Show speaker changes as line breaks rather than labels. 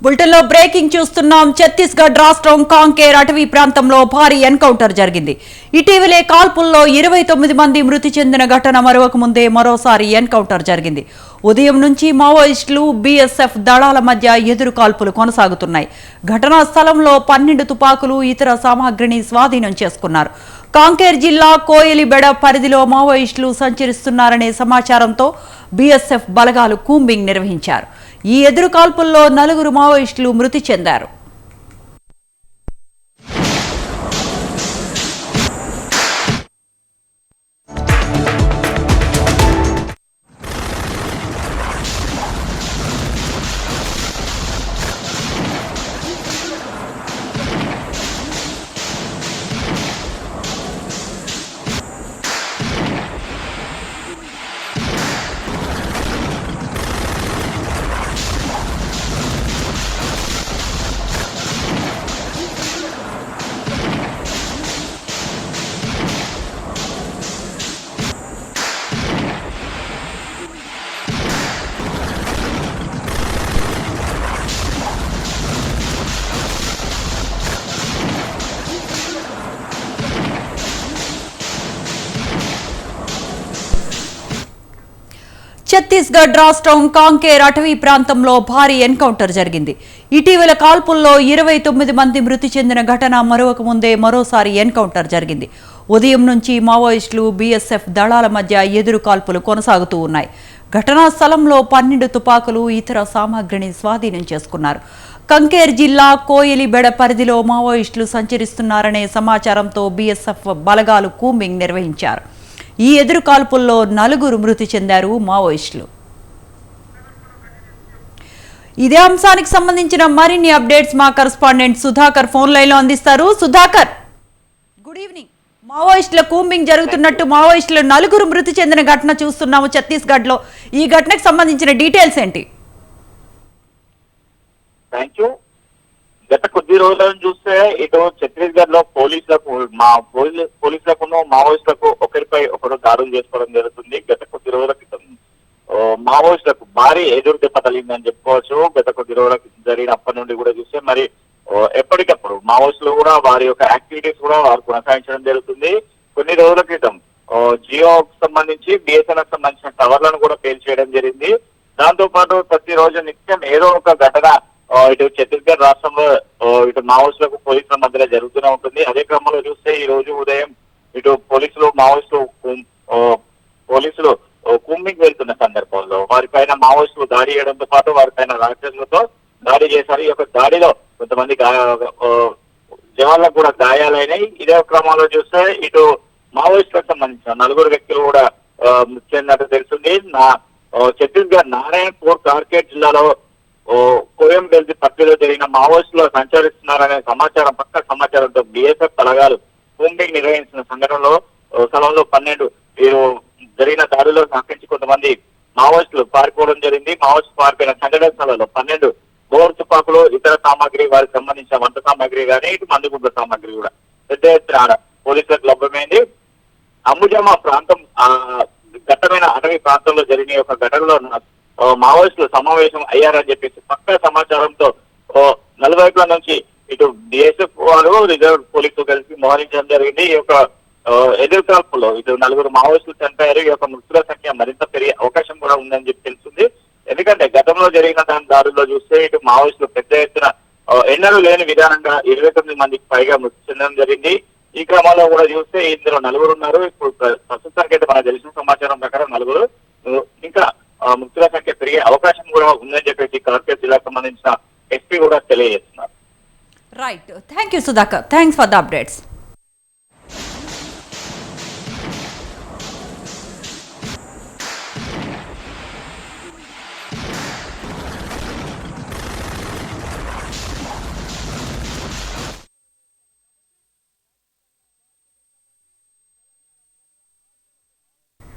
బులెటిన్లో బ్రేకింగ్ చూస్తున్నాం. ఛత్తీస్గఢ్ రాష్ట్రం కాంకేర్ అటవీ ప్రాంతంలో భారీ ఎన్కౌంటర్ జరిగింది. ఇటీవలే కాల్పుల్లో 29 మంది మృతి చెందిన ఘటన మరొక ముందే మరోసారి ఎన్కౌంటర్ జరిగింది. ఉదయం నుంచి మావోయిస్టులు బీఎస్ఎఫ్ దళాల మధ్య ఎదురు కాల్పులు కొనసాగుతున్నాయి. ఘటనా స్థలంలో 12 తుపాకులు ఇతర సామాగ్రిని స్వాధీనం చేసుకున్నారు. కాంకేర్ జిల్లా కోయలిబెడ పరిధిలో మావోయిస్టులు సంచరిస్తున్నారనే సమాచారంతో బీఎస్ఎఫ్ బలగాలు కూంబింగ్ నిర్వహించారు. ఈ ఎదురు కాల్పుల్లో 4 మావోయిస్టులు మృతి చెందారు. ఛత్తీస్గఢ్ రాష్ట్రం కాంకేర్ అటవీ ప్రాంతంలో భారీ ఎన్కౌంటర్ జరిగింది. ఇటీవల కాల్పుల్లో 29 మంది మృతి చెందిన ఘటన మరొక ముందే మరోసారి ఎన్కౌంటర్ జరిగింది. ఉదయం నుంచి మావోయిస్టులు బీఎస్ఎఫ్ దళాల మధ్య ఎదురు కాల్పులు కొనసాగుతూ ఉన్నాయి. ఘటనా స్థలంలో 12 తుపాకులు ఇతర సామాగ్రిని స్వాధీనం చేసుకున్నారు. కంకేర్ జిల్లా కోయలిబెడ పరిధిలో మావోయిస్టులు సంచరిస్తున్నారనే సమాచారంతో బీఎస్ఎఫ్ బలగాలు కూంబింగ్ నిర్వహించారు. ఈ ఎదురు కాల్పుల్లో 4 మృతి చెందారు మావోయిస్టులు. ఇదే అంశానికి సంబంధించిన మరిన్ని అప్డేట్స్ మా కరెస్పాండెంట్ సుధాకర్ ఫోన్ లైన్ లో అందిస్తారు. Sudhakar, good evening. మావోయిస్టుల కూంబింగ్ జరుగుతున్నట్టు మావోయిస్టులు 4 మృతి చెందిన ఘటన చూస్తున్నాము ఛత్తీస్గఢ్ లో. ఈ ఘటనకు సంబంధించిన డీటెయిల్స్ ఏంటి?
గత కొద్ది రోజులను చూస్తే ఇటు ఛత్తీస్గఢ్ లో పోలీసులకు మావోయిస్టులకు ఒకరిపై ఒకరు దాడులు చేసుకోవడం జరుగుతుంది. గత కొద్ది రోజుల క్రితం మావోయిస్టులకు భారీ ఎదురు దెబ్బ తగిలిందని చెప్పుకోవచ్చు. గత కొద్ది రోజుల క్రితం జరిగినప్పటి నుండి కూడా చూస్తే మరి ఎప్పటికప్పుడు మావోయిస్టులు కూడా వారి యొక్క యాక్టివిటీస్ కూడా వారు కొనసాగించడం జరుగుతుంది. కొన్ని రోజుల క్రితం జియోకు సంబంధించి బిఎస్ఎన్ఎల్ సంబంధించిన టవర్లను కూడా పేల్చేయడం జరిగింది. దాంతో పాటు ప్రతిరోజు నిత్యం ఏదో ఒక ఘటన ఇటు ఛత్తీస్గఢ్ రాష్ట్రంలో ఇటు మావోయిస్టులకు పోలీసుల మధ్యలో జరుగుతూనే ఉంటుంది. అదే క్రమంలో చూస్తే ఈ రోజు ఉదయం ఇటు పోలీసులు కూంబింగ్ వెళ్తున్న సందర్భంలో వారిపైన మావోయిస్టులు దాడి చేయడంతో పాటు వారిపైన రాక్షసులతో దాడి చేశారు. ఈ యొక్క దాడిలో కొంతమంది జవాన్లకు కూడా గాయాలైనాయి. ఇదే క్రమంలో చూస్తే ఇటు మావోయిస్టులకు సంబంధించిన 4 వ్యక్తులు కూడా మృతి చెందినట్టు తెలుస్తుంది. ఛత్తీస్గఢ్ నారాయణపూర్ కార్కేట్ జిల్లాలో కోయంబెల్ది పట్టిలో జరిగిన మావోయిస్టులు సంచరిస్తున్నారనే పక్క సమాచారంతో బీఎస్ఎఫ్ బలగాలు కూంబింగ్ నిర్వహించిన స్థలంలో 12 జరిగిన దాడిలో సహకరించి కొంతమంది మావోయిస్టులు పారిపోవడం జరిగింది. మావోయిస్టు పారిపోయిన సంఘటన స్థలంలో 12 బోర్ తుపాకులు ఇతర సామాగ్రి వారికి సంబంధించిన వంట సామాగ్రి కానీ ఇటు మందుగుండ్ల సామాగ్రి కూడా పెద్ద ఎత్తున పోలీసులకు లభ్యమైంది. అంబుజామా ప్రాంతం ఘట్టమైన అటవీ ప్రాంతంలో జరిగిన ఒక ఘటనలో మావోయిస్టులు సమావేశం అయ్యారని చెప్పేసి పక్క సమాచారంతో నలువైపుల నుంచి ఇటు బిఎస్ఎఫ్ వారు రిజర్వ్ పోలీసులు కలిసి మోహరించడం జరిగింది. ఈ యొక్క ఎదురు కాల్పుల్లో ఇటు 4 మావోయిస్టులు చనిపోయారు. ఈ యొక్క మృతుల సంఖ్య మరింత పెరిగే అవకాశం కూడా ఉందని చెప్పి తెలుస్తుంది. ఎందుకంటే గతంలో జరిగిన దాడుల్లో చూస్తే ఇటు మావోయిస్టులు పెద్ద ఎత్తున ఎన్నడూ లేని విధానంగా 29 మందికి పైగా మృతి చెందడం జరిగింది. ఈ క్రమంలో కూడా చూస్తే ఇందులో 4 ఉన్నారు. ఇప్పుడు ప్రస్తుతానికి అయితే మనకు తెలిసిన సమాచారం ప్రకారం 4 ఇంకా మృతుల సంఖ్య పెరిగే అవకాశం కూడా ఉందని చెప్పేసి కార్కేర్ జిల్లాకు సంబంధించిన ఎస్పీ కూడా తెలియజేస్తున్నారు.
Right, thank you Sudhakar, thanks for the updates.